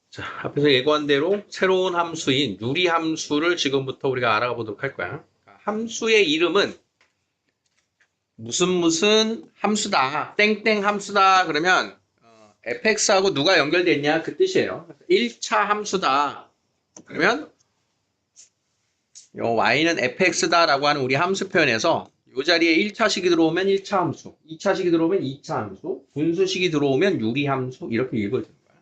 자, 앞에서 예고한 대로 새로운 함수인 유리함수를 지금부터 우리가 알아가 보도록 할 거야. 함수의 이름은 무슨 함수다, 땡땡 함수다 그러면 fx하고 누가 연결돼 있냐 그 뜻이에요. 1차 함수다. 그러면 요 y는 fx다라고 하는 우리 함수 표현에서 이 자리에 1차식이 들어오면 1차 함수, 2차식이 들어오면 2차 함수, 분수식이 들어오면 유리함수 이렇게 읽어지는 거야.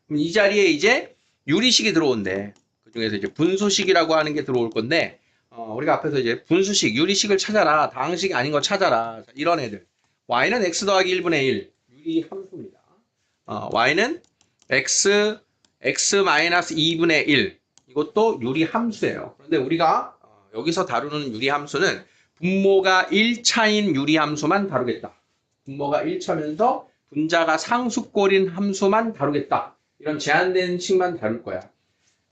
그럼 이 자리에 이제 유리식이 들어온대. 그 중에서 이제 분수식이라고 하는 게 들어올 건데, 우리가 앞에서 이제 분수식, 유리식을 찾아라, 다항식이 아닌 거 찾아라. 이런 애들. y는 x 더하기 1분의 1. 유리 함수입니다. y는 x 마이너스 2분의 1. 이것도 유리 함수예요. 그런데 우리가 여기서 다루는 유리 함수는 분모가 1차인 유리 함수만 다루겠다. 분모가 1차면서 분자가 상수꼴인 함수만 다루겠다. 이런 제한된 식만 다룰 거야.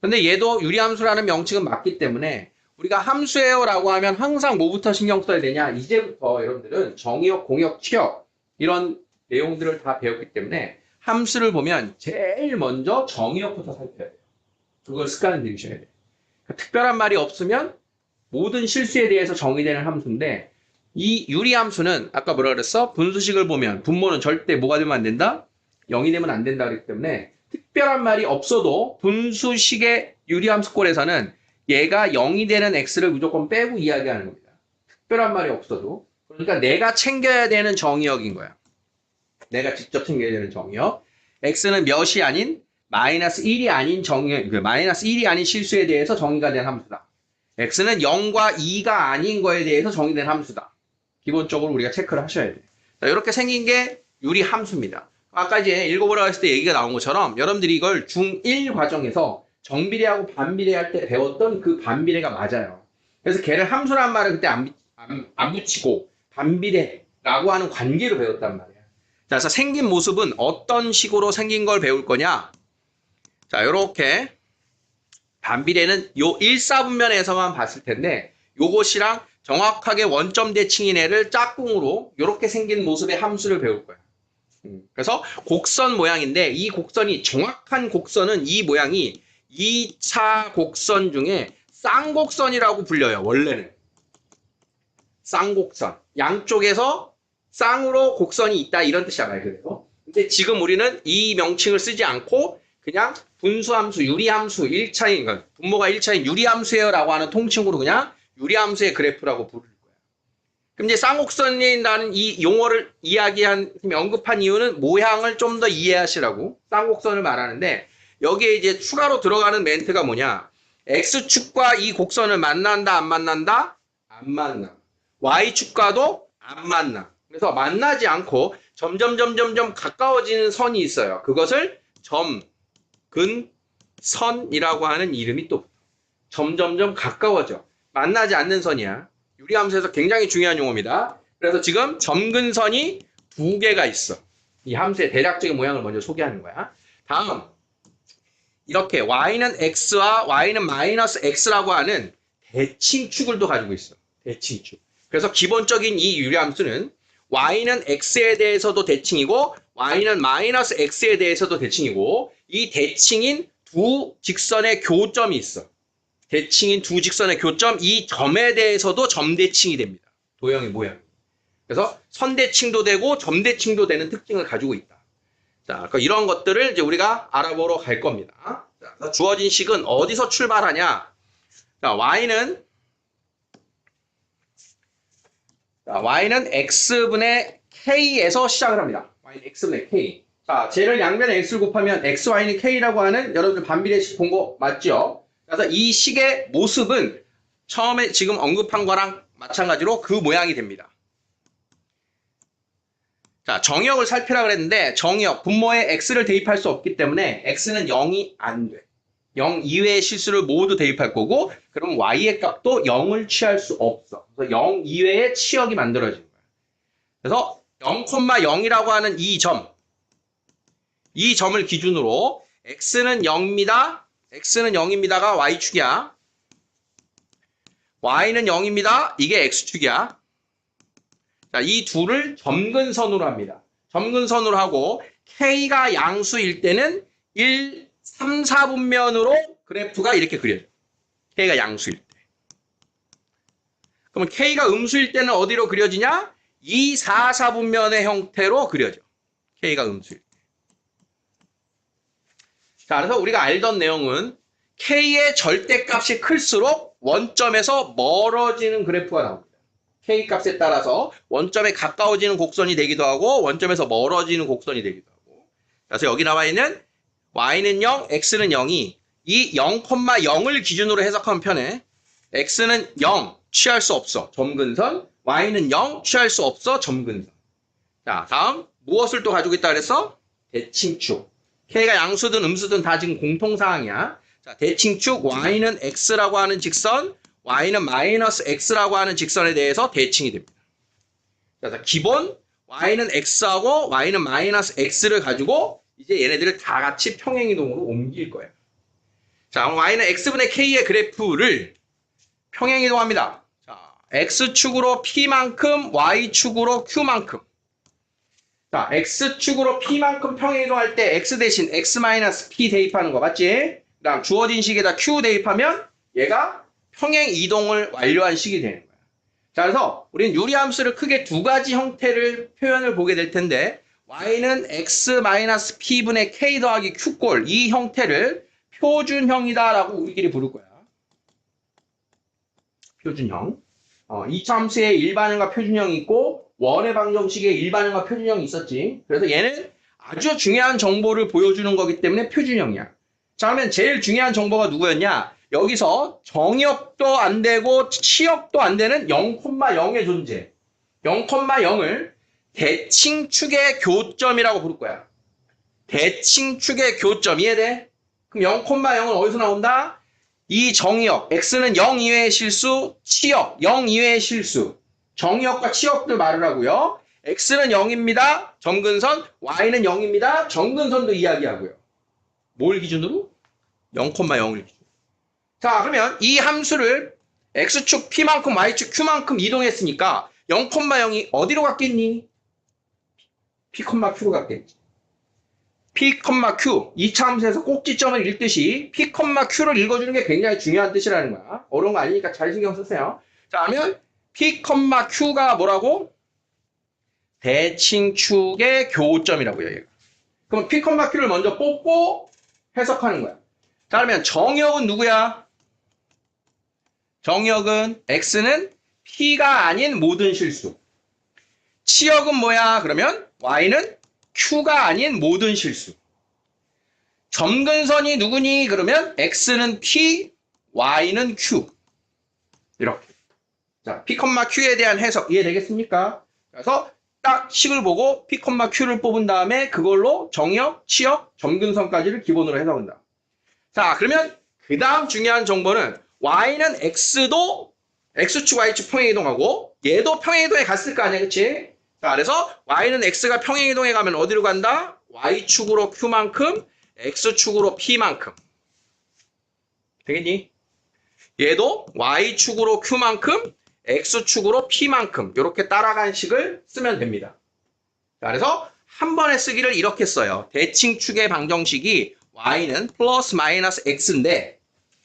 근데 얘도 유리함수라는 명칭은 맞기 때문에 우리가 함수예요 라고 하면 항상 뭐부터 신경 써야 되냐? 이제부터 여러분들은 정의역, 공역, 취역 이런 내용들을 다 배웠기 때문에 함수를 보면 제일 먼저 정의역부터 살펴야 돼요. 그걸 습관을 들이셔야 돼요. 그러니까 특별한 말이 없으면 모든 실수에 대해서 정의되는 함수인데 이 유리함수는 아까 뭐라 그랬어? 분수식을 보면 분모는 절대 뭐가 되면 안 된다? 0이 되면 안 된다 그랬기 때문에 특별한 말이 없어도 분수식의 유리함수꼴에서는 얘가 0이 되는 x를 무조건 빼고 이야기하는 겁니다. 특별한 말이 없어도. 그러니까 내가 챙겨야 되는 정의역인 거야. 내가 직접 챙겨야 되는 정의역. x는 몇이 아닌 마이너스 1이 아닌 정의역, 마이너스 1이 아닌 실수에 대해서 정의가 된 함수다. x는 0과 2가 아닌 거에 대해서 정의된 함수다. 기본적으로 우리가 체크를 하셔야 돼요. 자, 이렇게 생긴 게 유리함수입니다. 아까 이제 읽어보라고 했을 때 얘기가 나온 것처럼 여러분들이 이걸 중1 과정에서 정비례하고 반비례할 때 배웠던 그 반비례가 맞아요. 그래서 걔를 함수라는 말을 그때 안 붙이고 반비례라고 하는 관계로 배웠단 말이야. 자, 그래서 생긴 모습은 어떤 식으로 생긴 걸 배울 거냐? 자, 요렇게 반비례는 요 1사분면에서만 봤을 텐데 요것이랑 정확하게 원점 대칭인 애를 짝꿍으로 요렇게 생긴 모습의 함수를 배울 거야. 그래서 곡선 모양인데 이 곡선이 정확한 곡선은 이 모양이 2차 곡선 중에 쌍곡선이라고 불려요. 원래는 쌍곡선 양쪽에서 쌍으로 곡선이 있다 이런 뜻이야 말 그대로. 근데 지금 우리는 이 명칭을 쓰지 않고 그냥 분수함수, 유리함수 1차인 그러니까 분모가 1차인 유리함수예요 라고 하는 통칭으로 그냥 유리함수의 그래프라고 부를 거야. 그럼 이제 쌍곡선이라는 이 용어를 언급한 이유는 모양을 좀 더 이해하시라고 쌍곡선을 말하는데 여기에 이제 추가로 들어가는 멘트가 뭐냐? X축과 이 곡선을 만난다, 안 만난다? 안 만나. Y축과도 안 만나. 그래서 만나지 않고 점점 가까워지는 선이 있어요. 그것을 점근선이라고 하는 이름이 또 점점 가까워져. 만나지 않는 선이야. 유리함수에서 굉장히 중요한 용어입니다. 그래서 지금 점근선이 두 개가 있어. 이 함수의 대략적인 모양을 먼저 소개하는 거야. 다음 이렇게 y는 x와 y는 마이너스 x라고 하는 대칭축을 또 가지고 있어. 대칭축. 그래서 기본적인 이 유리함수는 y는 x에 대해서도 대칭이고 y는 마이너스 x에 대해서도 대칭이고 이 대칭인 두 직선의 교점이 있어. 대칭인 두 직선의 교점, 이 점에 대해서도 점대칭이 됩니다. 도형의 모양. 그래서 선대칭도 되고 점대칭도 되는 특징을 가지고 있다. 자, 이런 것들을 이제 우리가 알아보러 갈 겁니다. 자, 주어진 식은 어디서 출발하냐? 자, y는 x분의 k에서 시작을 합니다. y는 x분의 k. 자, 쟤를 양변에 x를 곱하면 xy는 k라고 하는 여러분들 반비례식 본 거 맞죠? 그래서 이 식의 모습은 처음에 지금 언급한 거랑 마찬가지로 그 모양이 됩니다. 자, 정의역을 살피라 그랬는데 정의역, 분모에 x를 대입할 수 없기 때문에 x는 0이 안 돼. 0 이외의 실수를 모두 대입할 거고 그럼 y의 값도 0을 취할 수 없어. 그래서 0 이외의 치역이 만들어지는 거야. 그래서 0,0이라고 하는 이 점을 기준으로 x는 0입니다. x는 0입니다가 y축이야. y는 0입니다. 이게 x축이야. 자, 이 둘을 점근선으로 합니다. 점근선으로 하고 k가 양수일 때는 1, 3, 4분면으로 그래프가 이렇게 그려져요. K가 양수일 때. 그러면 K가 음수일 때는 어디로 그려지냐? 2, 4, 4분면의 형태로 그려져. K가 음수일 때. 자, 그래서 우리가 알던 내용은 K의 절대값이 클수록 원점에서 멀어지는 그래프가 나옵니다. K 값에 따라서 원점에 가까워지는 곡선이 되기도 하고 원점에서 멀어지는 곡선이 되기도 하고. 그래서 여기 나와 있는 y는 0, x는 0이 이 0,0을 기준으로 해석하면 편해. x는 0, 취할 수 없어. 점근선. y는 0, 취할 수 없어. 점근선. 자, 다음 무엇을 또 가지고 있다 그랬어? 대칭축. K가 양수든 음수든 다 지금 공통사항이야. 자, 대칭축 y는 x라고 하는 직선, y는 마이너스 x라고 하는 직선에 대해서 대칭이 됩니다. 그래서 기본 y는 x하고 y는 마이너스 x를 가지고 이제 얘네들을 다 같이 평행이동으로 옮길 거예요. 자, y는 x분의 k의 그래프를 평행이동합니다. 자, x축으로 p만큼, y축으로 q만큼. 자, x축으로 p만큼 평행이동할 때 x 대신 x-p 대입하는 거 맞지? 그 다음 주어진 식에다 q 대입하면 얘가 평행이동을 완료한 식이 되는 거야. 자, 그래서 우리는 유리함수를 크게 두 가지 형태를 표현을 보게 될 텐데 y는 x-p분의 k 더하기 q꼴 이 형태를 표준형이다라고 우리끼리 부를 거야. 표준형. 2차 함수에 일반형과 표준형이 있고 원의 방정식에 일반형과 표준형이 있었지. 그래서 얘는 아주 중요한 정보를 보여주는 거기 때문에 표준형이야. 자, 그러면 제일 중요한 정보가 누구였냐? 여기서 정역도 안 되고 치역도 안 되는 0,0의 존재. 0,0을 대칭축의 교점이라고 부를 거야. 대칭축의 교점. 이해돼? 그럼 0,0은 어디서 나온다? 이 정역. x는 0 이외의 실수, 치역 0 이외의 실수. 정역과 치역들 말을 하고요. x는 0입니다. 점근선. y는 0입니다. 점근선도 이야기하고요. 뭘 기준으로? 0,0을 기준으로. 자, 그러면 이 함수를 x축 p만큼 y축 q만큼 이동했으니까 0,0이 어디로 갔겠니? p, q로 갔겠지. p, q. 2차 함수에서 꼭지점을 읽듯이 p, q를 읽어주는 게 굉장히 중요한 뜻이라는 거야. 어려운 거 아니니까 잘 신경 쓰세요. 자, 그러면 p, q가 뭐라고? 대칭축의 교점이라고요. 얘가. 그럼 p, q를 먼저 뽑고 해석하는 거야. 자, 그러면 정역은 누구야? 정역은 x는 p가 아닌 모든 실수. 치역은 뭐야? 그러면 y는 q가 아닌 모든 실수. 점근선이 누구니? 그러면 x는 p, y는 q. 이렇게. 자, p, q에 대한 해석 이해되겠습니까? 그래서 딱 식을 보고 p, q를 뽑은 다음에 그걸로 정역, 치역, 점근선까지를 기본으로 해석한다. 자, 그러면 그 다음 중요한 정보는 y는 x도 x축, y축 평행이동하고 얘도 평행이동에 갔을 거 아니야, 그치? 자, 그래서 y는 x가 평행이동에 가면 어디로 간다? y축으로 q만큼, x축으로 p만큼. 되겠니? 얘도 y축으로 q만큼, x축으로 p만큼 이렇게 따라간 식을 쓰면 됩니다. 자, 그래서 한 번에 쓰기를 이렇게 써요. 대칭축의 방정식이 y는 플러스 마이너스 x인데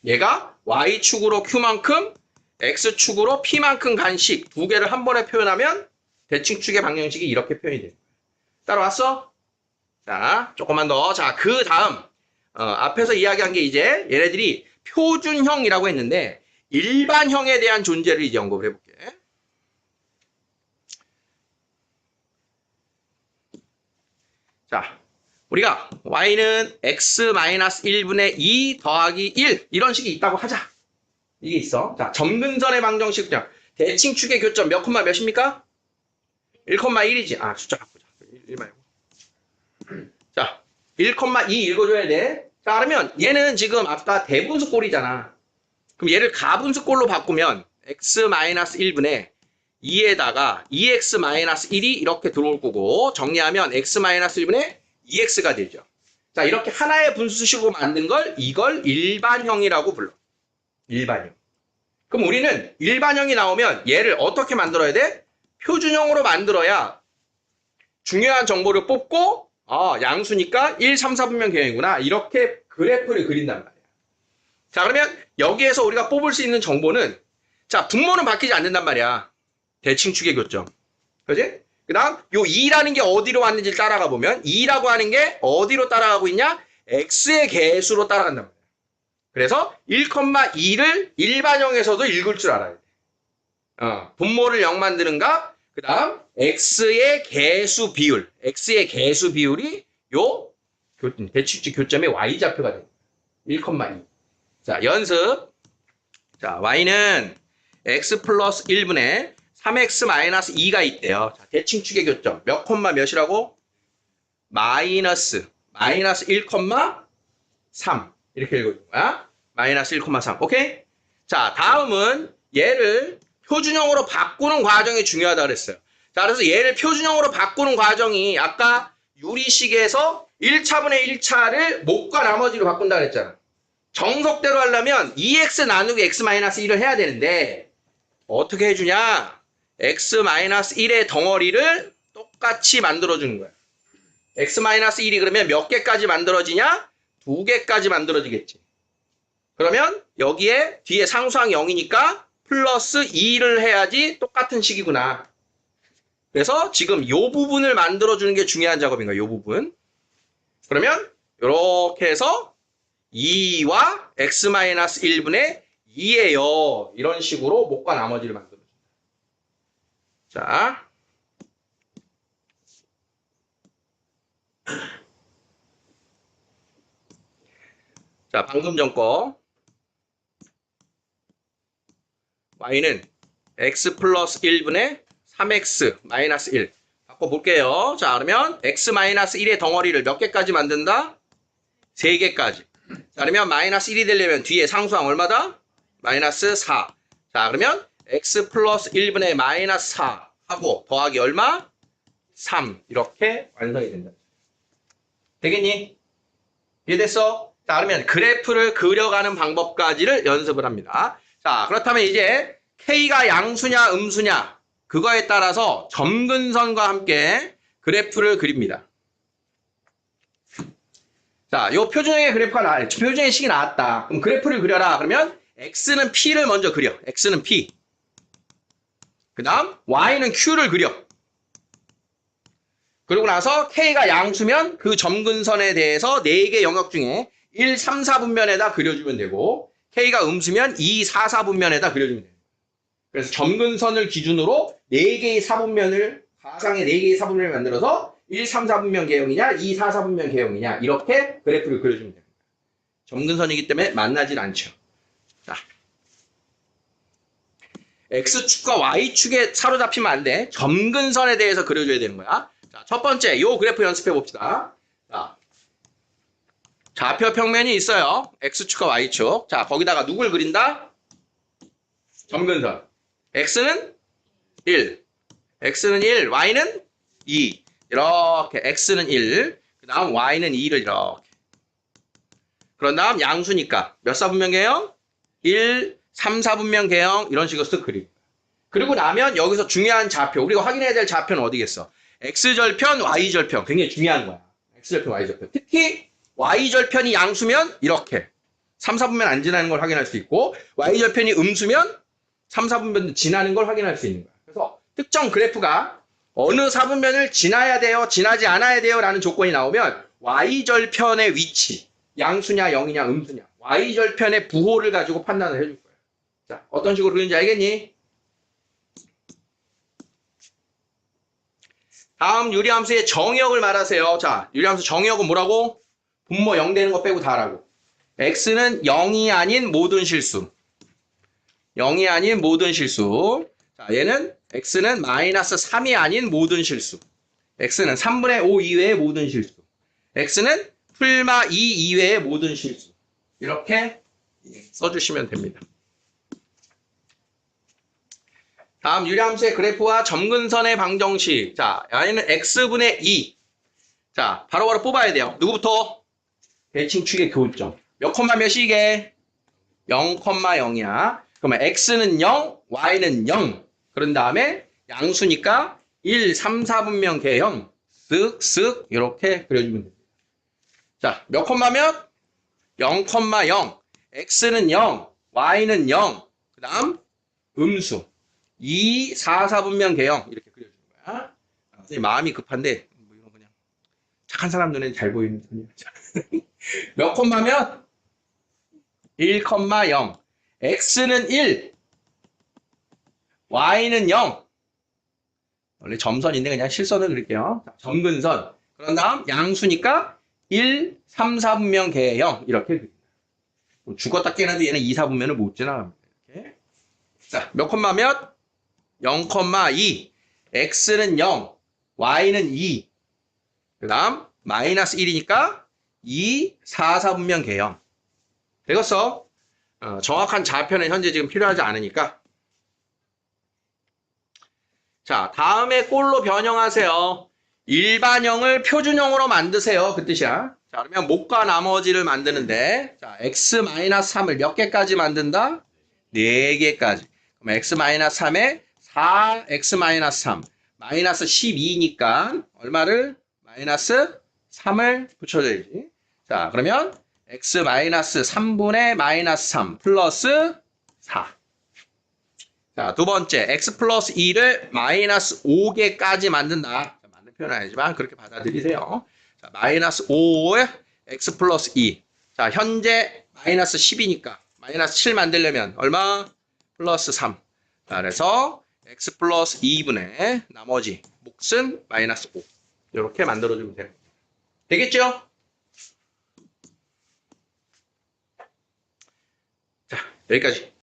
얘가 y축으로 q만큼, x축으로 p만큼 간 식 두 개를 한 번에 표현하면 대칭축의 방정식이 이렇게 표현이 돼요. 따라왔어? 자, 조금만 더. 자, 그 다음 앞에서 이야기한 게 이제 얘네들이 표준형이라고 했는데 일반형에 대한 존재를 이제 언급을 해볼게. 자, 우리가 y는 x-1분의 2 더하기 1 이런 식이 있다고 하자. 이게 있어. 자, 점근선의 방정식 그냥 대칭축의 교점 몇 콤마 몇입니까? 1,1이지. 아, 숫자 바꾸자. 1 말고. 자, 1,2 읽어줘야 돼. 자, 그러면 얘는 지금 아까 대분수꼴이잖아. 그럼 얘를 가분수꼴로 바꾸면 x-1분의 2에다가 2x-1이 이렇게 들어올 거고 정리하면 x-1분의 2x가 되죠. 자, 이렇게 하나의 분수식으로 만든 걸 이걸 일반형이라고 불러. 일반형. 그럼 우리는 일반형이 나오면 얘를 어떻게 만들어야 돼? 표준형으로 만들어야 중요한 정보를 뽑고 양수니까 1, 3, 4분면 개형이구나. 이렇게 그래프를 그린단 말이야. 자, 그러면 여기에서 우리가 뽑을 수 있는 정보는, 자, 분모는 바뀌지 않는단 말이야. 대칭축의 교점. 그지? 그 다음, 요 2라는 게 어디로 왔는지 따라가 보면, 2라고 하는 게 어디로 따라가고 있냐? x의 개수로 따라간단 말이야. 그래서 1,2를 일반형에서도 읽을 줄 알아야 돼. 분모를 0 만드는 값, 그 다음, x의 개수 비율. x의 개수 비율이 요 대칭축 교점의 y좌표가 됩니다. 1,2. 자, 연습. 자, y는 x 플러스 1분의 3x 마이너스 2가 있대요. 자, 대칭축의 교점. 몇 콤마 몇이라고? 마이너스 1,3. 이렇게 읽어주는 거야. 마이너스 1,3. 오케이? 자, 다음은 얘를 표준형으로 바꾸는 과정이 중요하다 그랬어요. 자, 그래서 얘를 표준형으로 바꾸는 과정이 아까 유리식에서 1차분의 1차를 못과 나머지로 바꾼다 그랬잖아. 정석대로 하려면 2x 나누기 x-1을 해야 되는데 어떻게 해주냐? x-1의 덩어리를 똑같이 만들어주는 거야. x-1이 그러면 몇 개까지 만들어지냐? 2개까지 만들어지겠지. 그러면 여기에 뒤에 상수항 0이니까 플러스 2를 해야지 똑같은 식이구나. 그래서 지금 요 부분을 만들어주는 게 중요한 작업인 거야. 요 부분. 그러면 이렇게 해서 2와 x-1분의 2예요. 이런 식으로 못과 나머지를 만들어줍니다. 자. 자, 방금 전 거. y는 x 플러스 1분의 3x 마이너스 1. 바꿔볼게요. 자, 그러면 x-1의 덩어리를 몇 개까지 만든다? 3개까지. 자, 그러면 마이너스 1이 되려면 뒤에 상수항 얼마다? 마이너스 4. 자, 그러면 x 플러스 1분의 마이너스 4 하고 더하기 얼마? 3. 이렇게 완성이 된다. 되겠니? 이해됐어? 자, 그러면 그래프를 그려가는 방법까지를 연습을 합니다. 자, 그렇다면 이제 K가 양수냐 음수냐 그거에 따라서 점근선과 함께 그래프를 그립니다. 자, 요 표준형의 표준형의 식이 나왔다. 그럼 그래프를 그려라. 그러면 X는 P를 먼저 그려. X는 P. 그 다음 Y는 Q를 그려. 그러고 나서 K가 양수면 그 점근선에 대해서 4개 영역 중에 1, 3, 4분면에다 그려주면 되고 K가 음수면 2, 4, 4분면에다 그려주면 돼요. 그래서 점근선을 기준으로 4개의 사분면을 가상의 4개의 사분면을 만들어서 1, 3, 4분면 개형이냐 2, 4, 4분면 개형이냐 이렇게 그래프를 그려주면 됩니다. 점근선이기 때문에 만나질 않죠. 자, X축과 Y축에 사로잡히면 안 돼. 점근선에 대해서 그려줘야 되는 거야. 자, 첫 번째 요 그래프 연습해 봅시다. 자, 좌표 평면이 있어요. X축과 Y축. 자, 거기다가 누굴 그린다? 점근선. X는 1. X는 1. Y는 2. 이렇게. X는 1. 그 다음 Y는 2를 이렇게. 그런 다음 양수니까. 몇 사분면 개형? 1, 3, 4분면 개형. 이런 식으로 쓱 그리고. 그리고 나면 여기서 중요한 좌표. 우리가 확인해야 될 좌표는 어디겠어? X절편, Y절편. 굉장히 중요한 거야. X절편, Y절편. 특히 Y절편이 양수면 이렇게 3, 4분면 안 지나는 걸 확인할 수 있고 Y절편이 음수면 3, 4분면 지나는 걸 확인할 수 있는 거야. 그래서 특정 그래프가 어느 4분면을 지나야 돼요, 지나지 않아야 돼요 라는 조건이 나오면 Y절편의 위치, 양수냐, 0이냐, 음수냐 Y절편의 부호를 가지고 판단을 해줄 거야. 자, 어떤 식으로 그리는지 알겠니? 다음 유리함수의 정의역을 말하세요. 자, 유리함수 정의역은 뭐라고? 분모 0 되는 거 빼고 다라고. X는 0이 아닌 모든 실수. 0이 아닌 모든 실수. 자, 얘는 X는 마이너스 3이 아닌 모든 실수. X는 3분의 5 이외의 모든 실수. X는 풀마 2 이외의 모든 실수. 이렇게 써주시면 됩니다. 다음 유리함수의 그래프와 점근선의 방정식. 자, 얘는 X분의 2. 자, 바로바로 뽑아야 돼요. 누구부터? 대칭축의 교점. 몇 콤마 몇이게? 0,0이야. 그러면 X는 0, Y는 0. 그런 다음에 양수니까 1, 3, 4분면 개형 쓱쓱 이렇게 그려주면 됩니다. 자, 몇 콤마 몇? 0,0, x는 0, y는 0, 그 다음 음수 2, 4, 4분면 개형 이렇게 그려주는 거야. 선생님 마음이 급한데 뭐 이런 그냥 착한 사람 눈에 잘 보이는 편이야. 몇 콤마면 1,0, x는 1, y는 0. 원래 점선인데 그냥 실선을 그릴게요. 자, 점근선. 그런 다음 양수니까 1, 3, 4분면 개형 이렇게 그립니다. 죽었다 깨어나도 얘는 2, 4분면을 못 지나갑니다. 이렇게. 자, 몇 콤마 몇? 0,2. x는 0, y는 2. 그 다음 마이너스 1이니까 2, 4, 4분면 개형. 되겠어? 정확한 좌표는 현재 지금 필요하지 않으니까. 자, 다음에 꼴로 변형하세요. 일반형을 표준형으로 만드세요. 그 뜻이야. 자, 그러면 목과 나머지를 만드는데, 자, x-3을 몇 개까지 만든다? 4개까지. 그럼 x-3에 4x-3, 마이너스 12니까 얼마를? 마이너스 3을 붙여줘야지. 자, 그러면 x-3분의 마이너스 3 플러스 4. 자, 두 번째, x 플러스 2를 마이너스 5개까지 만든다. 맞는 표현은 아니지만 그렇게 받아들이세요. 자, 마이너스 5에 x 플러스 2. 자, 현재 마이너스 10이니까 마이너스 7 만들려면 얼마? 플러스 3. 자, 그래서 x 플러스 2분의 나머지 몫은 마이너스 5. 이렇게 만들어주면 돼요. 되겠죠? 자, 여기까지.